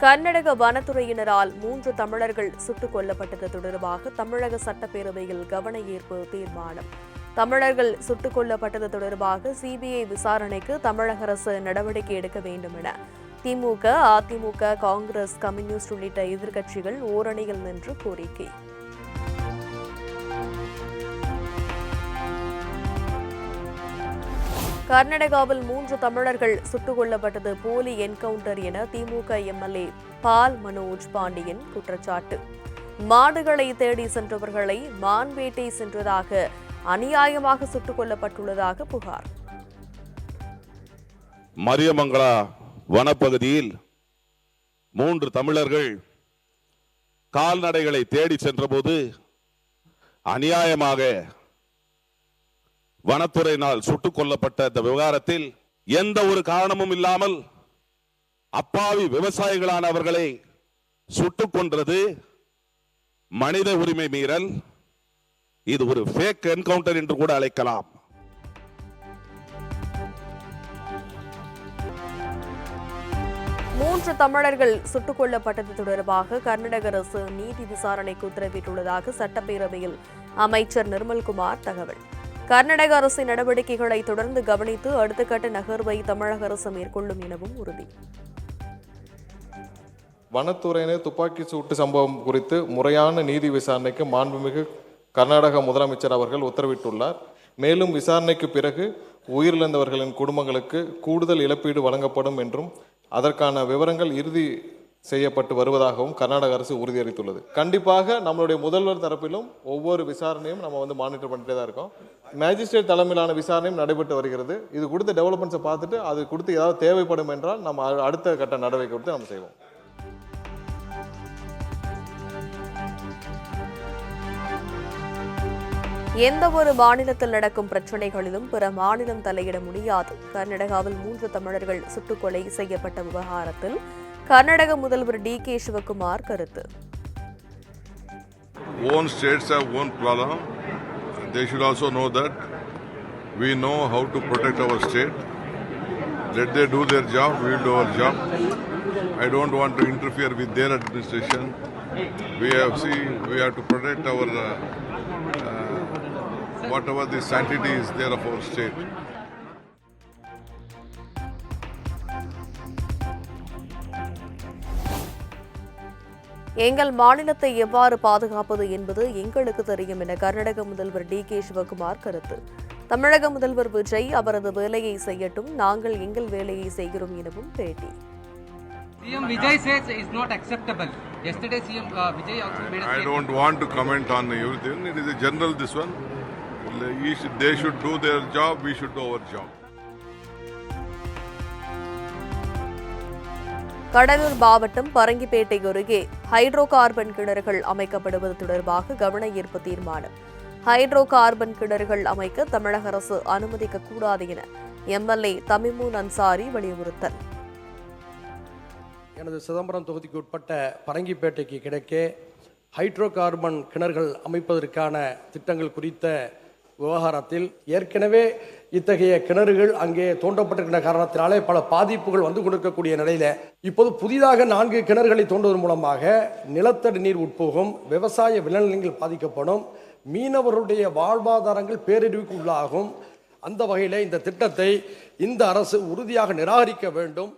கர்நாடக வனத்துறையினரால் 3 தமிழர்கள் சுட்டுக் கொல்லப்பட்டது தொடர்பாக தமிழக சட்டப்பேரவையில் கவன ஈர்ப்பு தீர்மானம். தமிழர்கள் சுட்டுக் கொல்லப்பட்டது தொடர்பாக சிபிஐ விசாரணைக்கு தமிழக அரசு நடவடிக்கை எடுக்க வேண்டும் என திமுக, அதிமுக, காங்கிரஸ், கம்யூனிஸ்ட் உள்ளிட்ட எதிர்க்கட்சிகள் ஓரணியில் நின்று கோரிக்கை. கர்நாடகாவில் 3 தமிழர்கள் சுட்டுக் கொல்லப்பட்டது போலி என்கவுண்டர் என திமுக எம்எல்ஏ பால் மனோஜ் பாண்டியன் குற்றச்சாட்டு. மாடுகளை தேடி சென்றவர்களை மான்வேட்டை சென்றதாக அநியாயமாக சுட்டுக் கொல்லப்பட்டுள்ளதாக புகார். மரியமங்கலா வனப்பகுதியில் 3 தமிழர்கள் கால்நடைகளை தேடி சென்றபோது அநியாயமாக வனத்துறையினால் சுட்டுக் கொல்லப்பட்ட இந்த விவகாரத்தில் எந்த ஒரு காரணமும் இல்லாமல் அப்பாவி விவசாயிகளான அவர்களை சுட்டுக் கொன்றது மனித உரிமை மீறல். இது ஒரு ஃபேக் என்கவுண்டர் என்று கூட அழைக்கலாம். மூன்று தமிழர்கள் சுட்டுக் கொல்லப்பட்டது தொடர்பாக கர்நாடக அரசு நீதி விசாரணைக்கு உத்தரவிட்டுள்ளதாக சட்டப்பேரவையில் அமைச்சர் நிர்மல்குமார் தகவல். கர்நாடக அரசின் நடவடிக்கைகளை தொடர்ந்து கவனித்து அடுத்த கட்ட நகர்வை தமிழக அரசு மேற்கொள்ளும் எனவும் உறுதி. வனத்துறையினர் துப்பாக்கி சூட்டு சம்பவம் குறித்து முறையான நீதி விசாரணைக்கு மாண்புமிகு கர்நாடக முதலமைச்சர் அவர்கள் உத்தரவிட்டுள்ளார். மேலும் விசாரணைக்கு பிறகு உயிரிழந்தவர்களின் குடும்பங்களுக்கு கூடுதல் இழப்பீடு வழங்கப்படும் என்றும் அதற்கான விவரங்கள் இறுதி செய்யப்பட்டு வருவதாகவும் கர்நாடக அரசு உறுதியளித்துள்ளது. கண்டிப்பாக நம்மளுடைய முதல்வர் தரப்பிலும் ஒவ்வொரு விசாரணையும் நம்ம மானிட்டர் பண்ணிட்டே தான் இருக்கோம். மேஜிஸ்ட்ரேட் தலைமையிலான விசாரணையும் நடைபெற்று வருகிறது. இது கொடுத்த டெவலப்மெண்ட்ஸை பார்த்துட்டு அது கொடுத்து ஏதாவது தேவைப்படும் என்றால் நம்ம அடுத்த கட்ட நடவடிக்கை கொடுத்து நம்ம செய்வோம். எந்த ஒரு மாநிலத்தில் நடக்கும் பிரச்சினைகளிலும் பிற மாநிலம் தலையிட முடியாது. கர்நாடகாவில் 3 தமிழர்கள் சுட்டுக் கொலை செய்யப்பட்ட விவகாரத்தில் கர்நாடக முதல்வர் DK சிவகுமார் கருத்து. Own states have own problem. They should also know that we know how to protect our state. Let they do their job, we will do our job. I don't want to interfere with their administration. We have to protect our whatever the sanctity is there of our state. எங்கள் மாநிலத்தை எவ்வாறு பாதுகாப்பது என்பது எங்களுக்கு தெரியும் என கர்நாடக முதல்வர் DK Sivakumar கருத்து. தமிழக முதல்வர் விஜய் அவரது வேலையை செய்யட்டும், நாங்கள் எங்கள் வேலையை செய்கிறோம் எனவும் பேட்டி. CM Vijay says it's not acceptable. Yesterday CM Vijay also made a statement. I don't want to comment on everything. It is a general this one. They should do their job, we should do our job. Cuddalore மாவட்டம் பரங்கிப்பேட்டை அருகே hydro carbon கிணறுகள் அமைக்கப்படுவது தொடர்பாக கவன ஈர்ப்பு தீர்மானம். Hydro carbon கிணறுகள் அமைக்க தமிழக அரசு அனுமதிக்க கூடாது என MLA தமிமுன் அன்சாரி வலியுறுத்தல். எனது சிதம்பரம் தொகுதிக்கு உட்பட்ட பரங்கிப்பேட்டைக்கு கிழக்கே ஹைட்ரோ கார்பன் கிணறுகள் அமைப்பதற்கான திட்டங்கள் குறித்த விவகாரத்தில் ஏற்கனவே இத்தகைய கிணறுகள் அங்கே தோண்டப்பட்டிருக்கிற காரணத்தினாலே பல பாதிப்புகள் வந்து கொண்டிருக்கக்கூடிய நிலையில் இப்போது புதிதாக 4 கிணறுகளை தோண்டுவதன் மூலமாக நிலத்தடி நீர் உட்போகும், விவசாய விளைநிலங்கள் பாதிக்கப்படும், மீனவர்களுடைய வாழ்வாதாரங்கள் பேரழிவுக்கு உள்ளாகும். அந்த வகையில் இந்த திட்டத்தை இந்த அரசு உறுதியாக நிராகரிக்க வேண்டும்.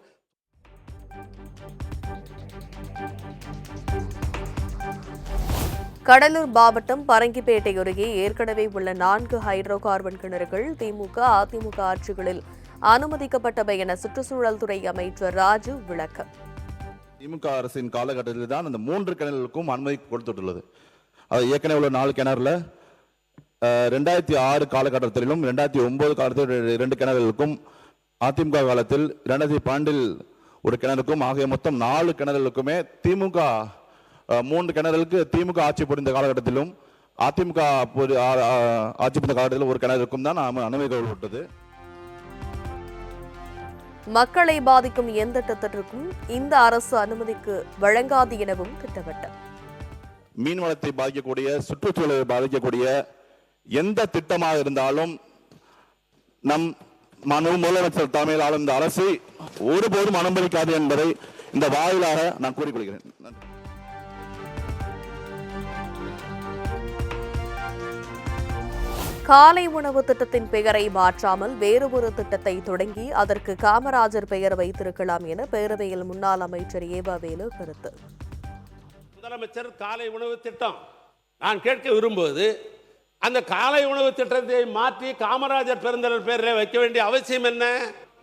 கடலூர் மாவட்டம் பரங்கிப்பேட்டை அருகே ஏற்கனவே உள்ள 4 ஹைட்ரோ கார்பன் கிணறுகள் திமுக, அதிமுக ஆட்சிகளில் அனுமதிக்கப்பட்டவை என சுற்றுச்சூழல் துறை அமைச்சர் ராஜு விளக்கம். திமுக அரசின் காலகட்டத்தில் தான் அந்த 3 கிணறுகளுக்கும் அனுமதி கொடுத்துள்ளது. அது ஏற்கனவே உள்ள 4 கிணறுல 2006 காலகட்டத்திலும் 2009 காலத்தில் 2 கிணறுகளுக்கும், அதிமுக காலத்தில் 2012 ஒரு கிணறுக்கும் ஆகிய மொத்தம் 4 கிணறுகளுக்குமே திமுக 3 கிணறுகளுக்கு திமுக ஆட்சி புரிந்த காலகட்டத்திலும் அதிமுக ஆட்சி புரிந்த காலகட்டத்தில் ஒரு கிணறுக்கும் தான் அனுமதி கொடுக்கப்பட்டது. மக்களை பாதிக்கும் எந்த திட்டத்திற்கும் இந்த அரசு அனுமதிக்கு வழங்காது எனவும் திட்டவட்டம். மீன்வளத்தை பாதிக்கக்கூடிய, சுற்றுச்சூழலை பாதிக்கக்கூடிய எந்த திட்டமாக இருந்தாலும் நம் முதலமைச்சர் தலைமையிலான இந்த அரசு ஒருபோதும் அனுமதிக்காது என்பதை இந்த வாயிலாக நான் கூறிக்கொள்கிறேன். நன்றி. காலை உணவு திட்டத்தின் பெயரை மாற்றாமல் வேறு ஒரு திட்டத்தை தொடங்கி அதற்கு காமராஜர் பெயர் வைத்திருக்கலாம் என பேரவையில் முன்னாள் அமைச்சர் ஏவா வேலு கருத்து. முதலமைச்சர் காலை உணவு திட்டம் நான் கேட்க விரும்புவது, அந்த காலை உணவு திட்டத்தை மாற்றி காமராஜர் பெருந்தலைவர் பெயரை வைக்க வேண்டிய அவசியம் என்ன?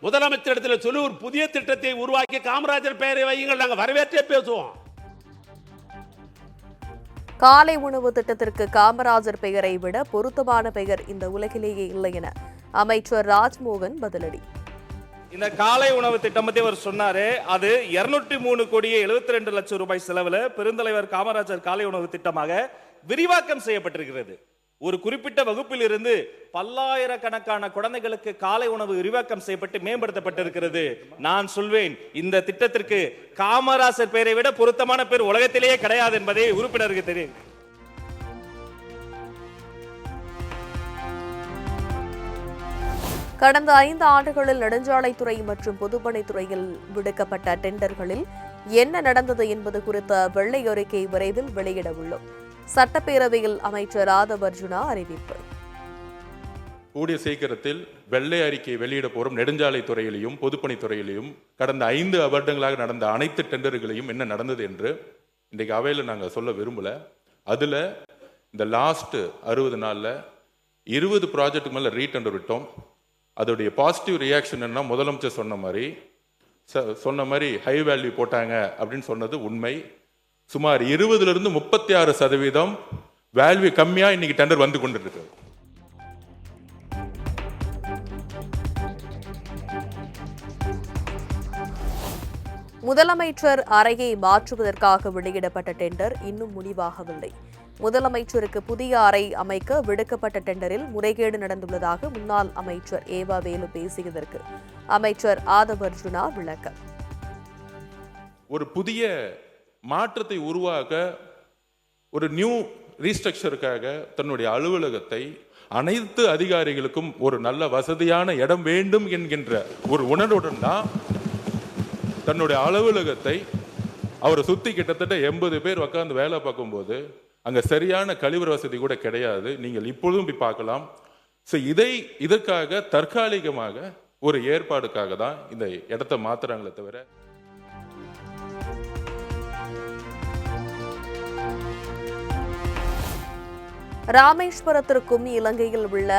முதலமைச்சரிடத்தில் சொல்லி ஒரு புதிய திட்டத்தை உருவாக்கி காமராஜர் பெயரை வையுங்கள், நாங்கள் வரவேற்றே பேசுவோம். காலை உணவு திட்டத்திற்கு காமராஜர் பெயரை விட பொருத்தமான பெயர் இந்த உலகிலேயே இல்லை என அமைச்சர் ராஜ்மோகன் பதிலடி. இந்த காலை உணவு திட்டம் பத்தி அவர் சொன்னாரு, அது 203 கோடியே 72 லட்சம் ரூபாய் செலவில் பெருந்தலைவர் காமராஜர் காலை உணவு திட்டமாக விரிவாக்கம் செய்யப்பட்டிருக்கிறது. ஒரு குறிப்பிட்ட வகுப்பில் இருந்து பல்லாயிரக்கணக்கான குழந்தைகளுக்கு காலை உணவு விரிவாக்கம் செய்யப்பட்டு மேம்படுத்தப்பட்டிருக்கிறது. நான் சொல்வேன், இந்த திட்டத்திற்கு காமராஜர் பெயரை விட பொருத்தமான பேர் உலகத்திலேயே கிடையாது என்பதை உறுப்பினருக்கு தெரியும். கடந்த 5 ஆண்டுகளில் நெடுஞ்சாலைத்துறை மற்றும் பொதுப்பணித்துறையில் விடுக்கப்பட்ட டெண்டர்களில் என்ன நடந்தது என்பது குறித்த வெள்ளை அறிக்கை விரைவில் வெளியிட உள்ளோம். சட்டப்பேரவையில் அமைச்சர் ஆதவ் அர்ஜுனா அறிவிப்பு. கூடிய சீக்கிரத்தில் வெள்ளை அறிக்கை வெளியிட போறோம். நெடுஞ்சாலை துறையிலையும் பொதுப்பணித்துறையிலையும் கடந்த 5 வருடங்களாக நடந்த அனைத்து டெண்டர்களையும் என்ன நடந்தது என்று இன்றைக்கு அவையில் நாங்கள் சொல்ல விரும்பல. அதுல இந்த லாஸ்ட் 60 நாள்ல 20 ப்ராஜெக்ட் மேல ரீடெண்டர் விட்டோம். அதோடைய பாசிட்டிவ் ரியாக்ஷன் என்ன, முதலமைச்சர் சொன்ன மாதிரி ஹை வேல்யூ போட்டாங்க அப்படின்னு சொன்னது உண்மை. சுமார் 20% 36% வேல்யூ கம்மியா இன்னைக்கு டெண்டர் வந்து கொண்டிருக்கு. முதலமைச்சர் அறையை மாற்றுவதற்காக வெளியிடப்பட்ட டெண்டர் இன்னும் முடிவாகவில்லை. முதலமைச்சருக்கு புதிய அறை அமைக்க விடுக்கப்பட்ட டெண்டரில் முறைகேடு நடந்துள்ளதாக முன்னாள் அமைச்சர் ஏவா வேலு பேசியதற்கு அமைச்சர் ஆதவ் அர்ஜுனா விளக்கம். ஒரு புதிய மாற்றத்தை உருவாக்க, ஒரு நியூ ரீஸ்ட்ரக்சருக்காக தன்னுடைய அலுவலகத்தை அனைத்து அதிகாரிகளுக்கும் ஒரு நல்ல வசதியான இடம் வேண்டும் என்கின்ற ஒரு உணர்வுடன் தான் தன்னுடைய அலுவலகத்தை அவரை சுத்தி கிட்டத்தட்ட 80 பேர் உட்கார்ந்து வேலை பார்க்கும்போது அங்க சரியான கழிவறை வசதி கூட கிடையாது. நீங்கள் இப்பொழுதும் போய் பார்க்கலாம். இதற்காக தற்காலிகமாக ஒரு ஏற்பாடுக்காக தான் இந்த இடத்தை மாத்துறாங்களே தவிர. ராமேஸ்வரத்திற்கும் இலங்கையில் உள்ள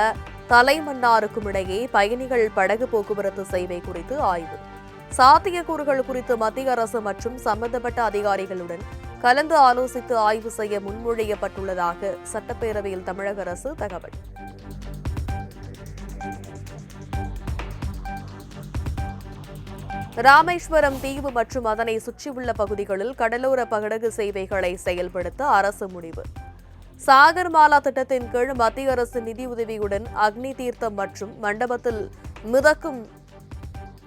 தலைமன்னாருக்கும் இடையே பயணிகள் படகு போக்குவரத்து சேவை குறித்து ஆய்வு. சாத்தியக்கூறுகள் குறித்து மத்திய அரசு மற்றும் சம்பந்தப்பட்ட அதிகாரிகளுடன் கலந்து ஆலோசித்து ஆய்வு செய்ய முன்மொழியப்பட்டுள்ளதாக சட்டப்பேரவையில் தமிழக அரசு தகவல். ராமேஸ்வரம் தீவு மற்றும் அதனை சுற்றியுள்ள பகுதிகளில் கடலோர படகு சேவைகளை செயல்படுத்த அரசு முடிவு. சாகர்மாலா திட்டத்தின் கீழ் மத்திய அரசு நிதியுதவியுடன் அக்னி தீர்த்தம் மற்றும் மண்டபத்தில் மிதக்கும்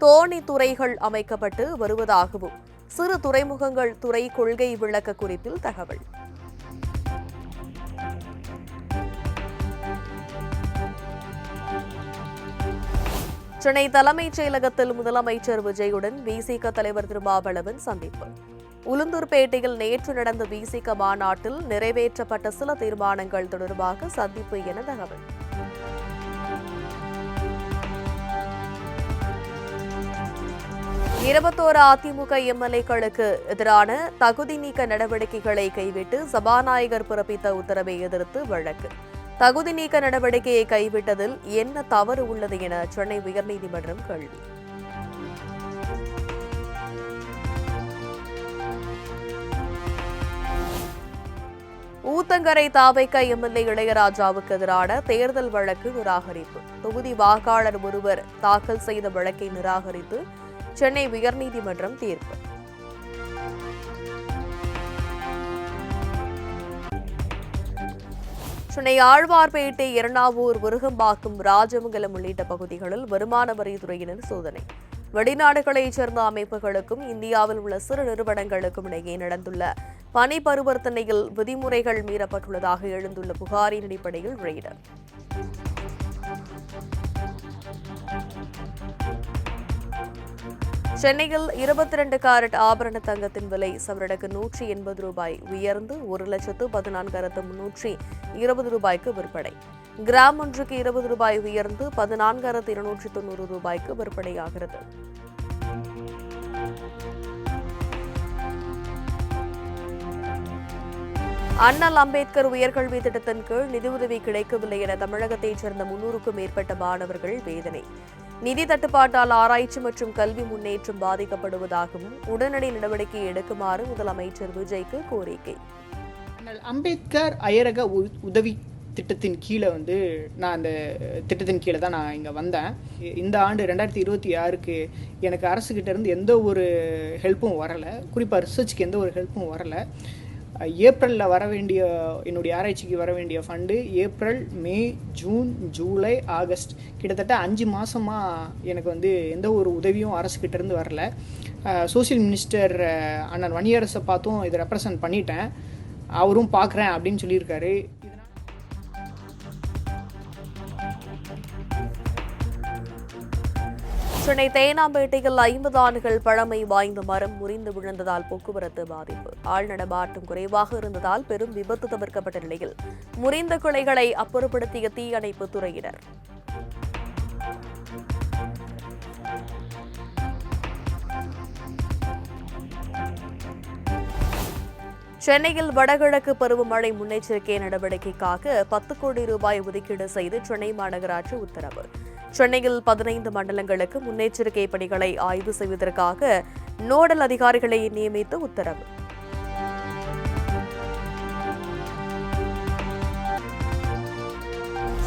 தோணி துறைகள் அமைக்கப்பட்டு வருவதாகவும் சிறு துறைமுகங்கள் துறை கொள்கை விளக்க குறிப்பில் தகவல். சென்னை தலைமைச் செயலகத்தில் முதலமைச்சர் விஜயுடன் விசிக தலைவர் திருமாவளவன் சந்திப்பு. உளுந்தூர்பேட்டையில் நேற்று நடந்த விசிக மாநாட்டில் நிறைவேற்றப்பட்ட சில தீர்மானங்கள் தொடர்பாக சந்திப்பு என தகவல். இருபத்தோரு அதிமுக எம்எல்ஏக்களுக்கு எதிரான தகுதி நீக்க நடவடிக்கைகளை கைவிட்டு சபாநாயகர் பிறப்பித்த உத்தரவை எதிர்த்து வழக்கு. தகுதி நீக்க நடவடிக்கையை கைவிட்டதில் என்ன தவறு உள்ளது என சென்னை உயர்நீதிமன்றம் கேள்வி. ஊத்தங்கரை தாவைக்க எம்எல்ஏ இளையராஜாவுக்கு எதிரான தேர்தல் வழக்கு நிராகரிப்பு. தொகுதி வாக்காளர் ஒருவர் தாக்கல் செய்த வழக்கை நிராகரித்து சென்னை உயர்நீதிமன்றம் தீர்ப்பு. சென்னை ஆழ்வார்பேட்டை, எர்ணாவூர், விருகம்பாக்கம், ராஜமங்கலம் உள்ளிட்ட பகுதிகளில் வருமான வரித்துறையினர் சோதனை. வெளிநாடுகளைச் சேர்ந்த அமைப்புகளுக்கும் இந்தியாவில் உள்ள சிறு நிறுவனங்களுக்கும் இடையே நடந்துள்ள பணி பரிவர்த்தனையில் விதிமுறைகள் மீறப்பட்டுள்ளதாக எழுந்துள்ள புகாரின் அடிப்படையில் ரெய்டு. சென்னையில் 22 கேரட் ஆபரண தங்கத்தின் விலை சவரனுக்கு 180 ரூபாய் உயர்ந்து 1,14,320 ரூபாய்க்கு விற்பனை. கிராம் ஒன்றுக்கு 20 ரூபாய் உயர்ந்து 14,290 ரூபாய்க்கு விற்பனையாகிறது. அண்ணல் அம்பேத்கர் உயர்கல்வி திட்டத்தின் கீழ் நிதியுதவி கிடைக்கவில்லை என தமிழகத்தைச் சேர்ந்த 300க்கும் மேற்பட்ட மாணவர்கள் வேதனை. நிதி தட்டுப்பாட்டால் ஆராய்ச்சி மற்றும் கல்வி முன்னேற்றம் பாதிக்கப்படுவதாகவும் உடனடி நடவடிக்கை எடுக்குமாறு முதலமைச்சர் விஜய்க்கு கோரிக்கை. அம்பேத்கர் அயரக உதவி திட்டத்தின் கீழே நான் அந்த திட்டத்தின் கீழே தான் நான் இங்கே வந்தேன். இந்த ஆண்டு 2026க்கு எனக்கு அரசுக்கிட்ட இருந்து எந்த ஒரு ஹெல்ப்பும் வரலை. குறிப்பாக ரிசர்ச்சுக்கு எந்த ஒரு ஹெல்ப்பும் வரலை. ஏப்ரலில் வர வேண்டிய என்னுடைய ஆராய்ச்சிக்கு வர வேண்டிய ஃபண்டு ஏப்ரல், மே, ஜூன், ஜூலை, ஆகஸ்ட் கிட்டத்தட்ட 5 மாதமாக எனக்கு எந்த ஒரு உதவியும் அரசுக்கிட்ட இருந்து வரல. சோசியல் மினிஸ்டர் அண்ணன் வன்னியரசை பார்த்தும் இதை ரெப்ரசன்ட் பண்ணிட்டேன். அவரும் பார்க்குறேன் அப்படின்னு சொல்லியிருக்காரு. சென்னை தேனாம்பேட்டையில் 50 ஆண்டுகள் பழமை வாய்ந்த மரம் முறிந்து விழுந்ததால் போக்குவரத்து பாதிப்பு. ஆள் நடமாட்டம் குறைவாக இருந்ததால் பெரும் விபத்து தவிர்க்கப்பட்ட நிலையில் முறிந்த கிளைகளை அப்புறப்படுத்திய தீயணைப்பு துறையினர். சென்னையில் வடகிழக்கு பருவமழை முன்னெச்சரிக்கை நடவடிக்கைக்காக 10 கோடி ரூபாய் ஒதுக்கீடு செய்து சென்னை மாநகராட்சி உத்தரவு. சென்னையில் 15 மண்டலங்களுக்கு முன்னெச்சரிக்கை பணிகளை ஆய்வு செய்வதற்காக நோடல் அதிகாரிகளை நியமித்து உத்தரவு.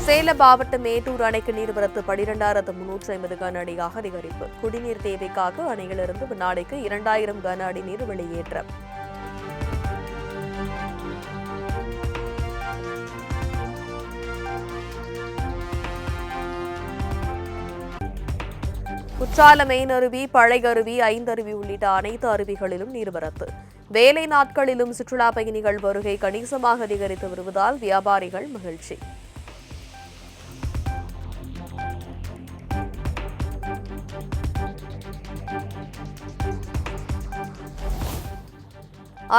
சேலம் மாவட்டம் மேட்டூர் அணைக்கு நீர்வரத்து 12,350 கன அடியாக அதிகரிப்பு. குடிநீர் தேவைக்காக அணையிலிருந்து வினாடிக்கு 2,000 கன அடி நீர் வெளியேற்றம். குற்றாலம் மெயின் அருவி, பழைய அருவி, ஐந்தருவி உள்ளிட்ட அனைத்து அருவிகளிலும் நீர்வரத்து. வேலை நாட்களிலும் சுற்றுலா பயணிகள் வருகை கணிசமாக அதிகரித்து வருவதால் வியாபாரிகள் மகிழ்ச்சி.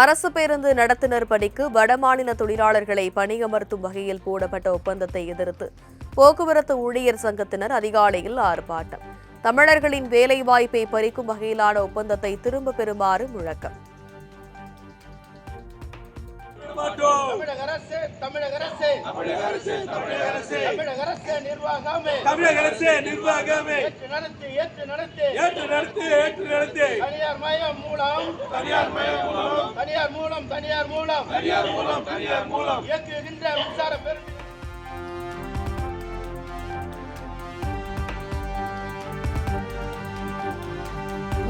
அரசு பேருந்து நடத்துனர் பணிக்கு வடமாநில தொழிலாளர்களை பணியமர்த்தும் வகையில் போடப்பட்ட ஒப்பந்தத்தை எதிர்த்து போக்குவரத்து ஊழியர் சங்கத்தினர் அதிகாலையில் ஆர்ப்பாட்டம். தமிழர்களின் வேலை வாய்ப்பை பறிக்கும் வகையிலான ஒப்பந்தத்தை திரும்ப பெறுமாறு முழக்கம்.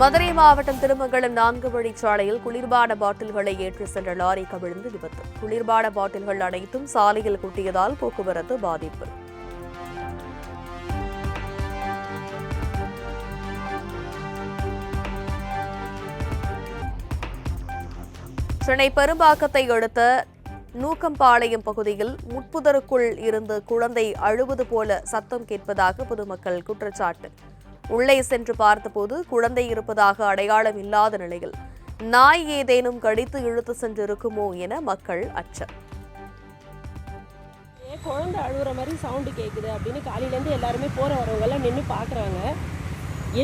மதுரை மாவட்டம் திருமங்கலம் 4 வழிச்சாலையில் குளிர்பான பாட்டில்களை ஏற்றி சென்ற லாரி கவிழ்ந்து விபத்து. குளிர்பான பாட்டில்கள் அனைத்தும் சாலையில் கொட்டியதால் போக்குவரத்து பாதிப்பு. சென்னை பெரும்பாக்கத்தை அடுத்த நூக்கம்பாளையம் பகுதியில் முட்புதருக்குள் இருந்து குழந்தை அழுவது போல சத்தம் கேட்பதாக பொதுமக்கள் குற்றச்சாட்டு. உள்ளே சென்று பார்த்தபோது குழந்தை இருப்பதாக அடையாளம் இல்லாத நிலையில் நாய் ஏதேனும் கடித்து இழுத்து சென்றிருக்குமோ என மக்கள் அச்சம். குழந்தை அழுகுற மாதிரி சவுண்டு கேட்குது அப்படின்னு காலையிலேருந்து எல்லாருமே போகிற வரவங்கெல்லாம் நின்று பார்க்குறாங்க.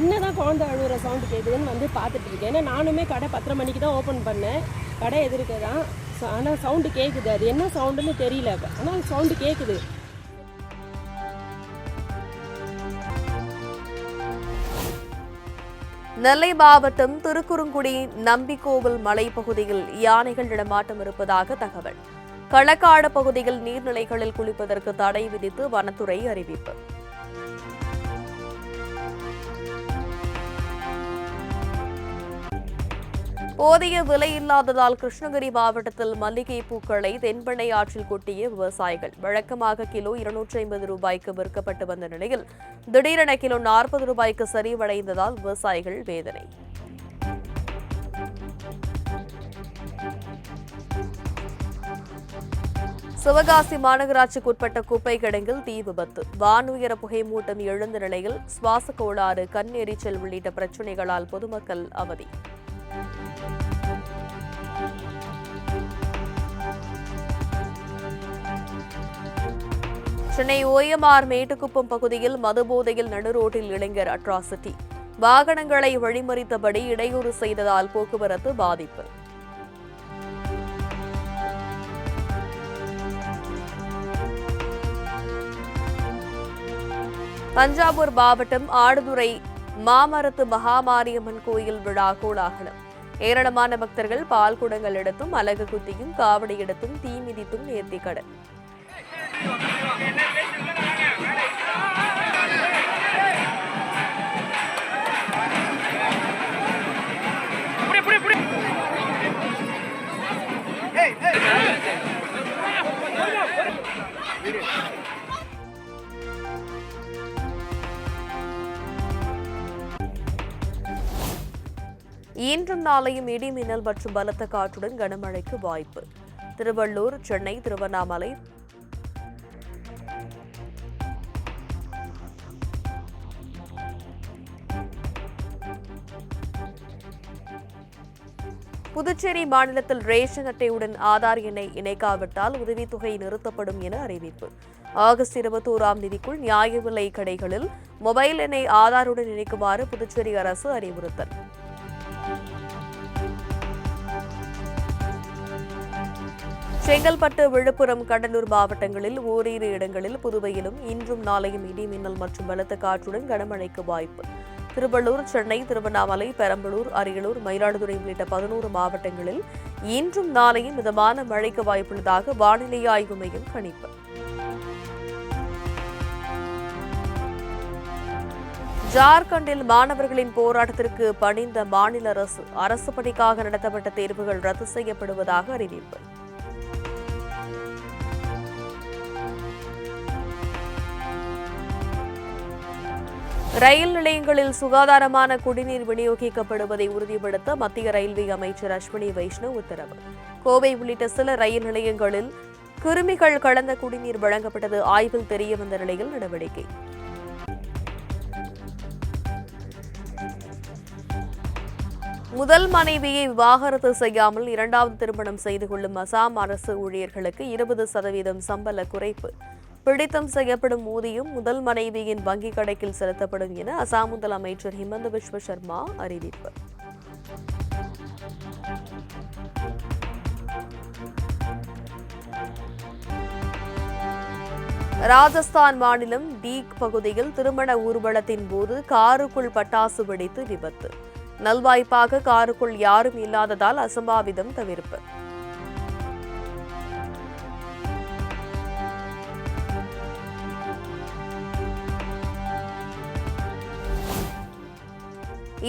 என்னதான் குழந்தை அழுகுற சவுண்டு கேட்குதுன்னு பார்த்துட்டு இருக்கேன். ஏன்னா நானுமே கடை 10:30 மணிக்கு தான் ஓப்பன் பண்ணேன். கடை எதிர்க்க தான். ஆனால் சவுண்டு கேட்குது. அது என்ன சவுண்டுன்னு தெரியல. ஆனால் சவுண்டு கேட்குது. நெல்லை மாவட்டம் திருக்குறுங்குடி நம்பிக்கோவில் மலைப்பகுதியில் யானைகள் நடமாட்டம் இருப்பதாக தகவல். களக்காடு பகுதியில் நீர்நிலைகளில் குளிப்பதற்கு தடை விதித்து வனத்துறை அறிவிப்பு. போதிய விலை இல்லாததால் கிருஷ்ணகிரி மாவட்டத்தில் மல்லிகை பூக்களை தென்பெண்ணை ஆற்றில் கொட்டிய விவசாயிகள். வழக்கமாக கிலோ 250 ரூபாய்க்கு விற்கப்பட்டு வந்த நிலையில் திடீரென கிலோ 40 ரூபாய்க்கு சரிவடைந்ததால் விவசாயிகள் வேதனை. சிவகாசி மாநகராட்சிக்குட்பட்ட குப்பை கிடங்கில் தீ விபத்து. வானுயர புகைமூட்டம் எழுந்த நிலையில் சுவாச கோளாறு, கண் எரிச்சல் உள்ளிட்ட பிரச்சினைகளால் பொதுமக்கள் அவதி. சென்னை ஓஎம்ஆர் மேட்டுக்குப்பம் பகுதியில் மதுபோதையில் நடுரோட்டில் இளைஞர் அட்ராசிட்டி. வாகனங்களை வழிமறித்தபடி இடையூறு செய்ததால் போக்குவரத்து பாதிப்பு. தஞ்சாவூர் மாவட்டம் ஆடுதுறை மாமரத்து மகாமாரியம்மன் கோயில் விழா கோலாகலம். ஏராளமான பக்தர்கள் பால் குடங்கள் எடுத்தும் அலகு குத்தியும் காவடி எடுத்தும் தீ மிதித்தும் நேர்த்திக்கடன். இன்றும் நாளையும் இடி மின்னல் மற்றும் பலத்த காற்றுடன் கனமழைக்கு வாய்ப்பு. திருவள்ளூர், சென்னை, திருவண்ணாமலை, புதுச்சேரி மாநிலத்தில் ரேஷன் அட்டையுடன் ஆதார் எண்ணை இணைக்காவிட்டால் உதவித்தொகை நிறுத்தப்படும் என அறிவிப்பு. ஆகஸ்ட் 21ஆம் தேதிக்குள் நியாய விலை கடைகளில் மொபைல் எண்ணை ஆதாருடன் இணைக்குமாறு புதுச்சேரி அரசு அறிவுறுத்தல். செங்கல்பட்டு, விழுப்புரம், கடலூர் மாவட்டங்களில் ஓரிரு இடங்களில், புதுவையிலும் இன்றும் நாளையும் இடி மின்னல் மற்றும் பலத்த காற்றுடன் கனமழைக்கு வாய்ப்பு. திருவள்ளூர், சென்னை, திருவண்ணாமலை, பெரம்பலூர், அரியலூர், மயிலாடுதுறை உள்ளிட்ட 11 மாவட்டங்களில் இன்றும் நாளையும் மிதமான மழைக்கு வாய்ப்புள்ளதாக வானிலை ஆய்வு மையம் கணிப்பு. ஜார்க்கண்டில் மாணவர்களின் போராட்டத்திற்கு பணிந்த மாநில அரசு பணிக்காக நடத்தப்பட்ட தேர்வுகள் ரத்து செய்யப்படுவதாக அறிவிப்பு. ரயில் நிலையங்களில் சுகாதாரமான குடிநீர் விநியோகிக்கப்படுவதை உறுதிப்படுத்த மத்திய ரயில்வே அமைச்சர் அஸ்வினி வைஷ்ணவ் உத்தரவு. கோவை உள்ளிட்ட சில ரயில் நிலையங்களில் கிருமிகள் கலந்த குடிநீர் வழங்கப்பட்டது ஆய்வில் தெரியவந்த நிலையில் நடவடிக்கை. முதல் மனைவியை விவாகரத்து செய்யாமல் இரண்டாவது திருமணம் செய்து கொள்ளும் அசாம் அரசு ஊழியர்களுக்கு 20% சம்பள குறைப்பு. பிடித்தம் செய்யப்படும் ஊதியம் முதல் மனைவியின் வங்கிக் கணக்கில் செலுத்தப்படும் என அசாம் முதலமைச்சர் ஹிமந்த பிஸ்வ சர்மா அறிவிப்பு. ராஜஸ்தான் மாநிலம் டீக் பகுதியில் திருமண ஊர்வலத்தின் போது காருக்குள் பட்டாசு வெடித்து விபத்து. நல்வாய்ப்பாக காருக்குள் யாரும் இல்லாததால் அசம்பாவிதம் தவிர்ப்பு.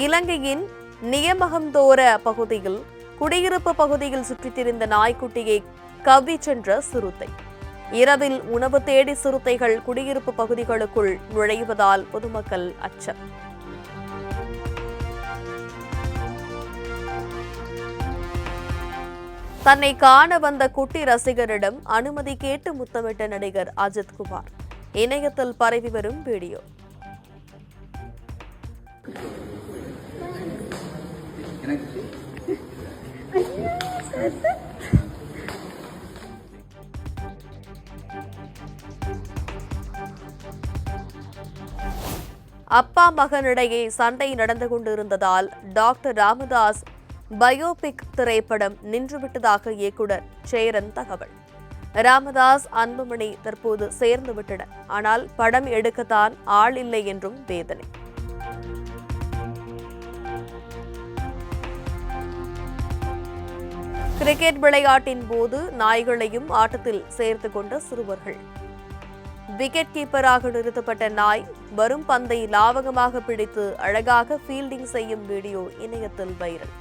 இலங்கையின் நியமகம்தோர பகுதியில் குடியிருப்பு பகுதியில் சுற்றித் திரிந்த நாய்க்குட்டியை கவ்விச் சென்ற சிறுத்தை. இரவில் உணவு தேடி சிறுத்தைகள் குடியிருப்பு பகுதிகளுக்குள் நுழைவதால் பொதுமக்கள் அச்சம். தன்னை காண வந்த குட்டி ரசிகரிடம் அனுமதி கேட்டு முத்தமிட்ட நடிகர் அஜித் குமார். இணையத்தில் பரவி வரும் வீடியோ. அப்பா மகனிடையே சண்டை நடந்து கொண்டிருந்ததால் டாக்டர் ராமதாஸ் பயோபிக் திரைப்படம் நின்றுவிட்டதாக இயக்குனர் சேரன் தகவல். ராமதாஸ், அன்புமணி தற்போது சேர்ந்து விட்டனர். ஆனால் படம் எடுக்கத்தான் ஆள் இல்லை என்றும் வேதனை. கிரிக்கெட் விளையாட்டின் போது நாய்களையும் ஆட்டத்தில் சேர்த்து கொண்ட சிறுவர்கள். விக்கெட் கீப்பராக நிறுத்தப்பட்ட நாய் வரும் பந்தை லாவகமாக பிடித்து அழகாக ஃபீல்டிங் செய்யும் வீடியோ இணையத்தில் வைரல்.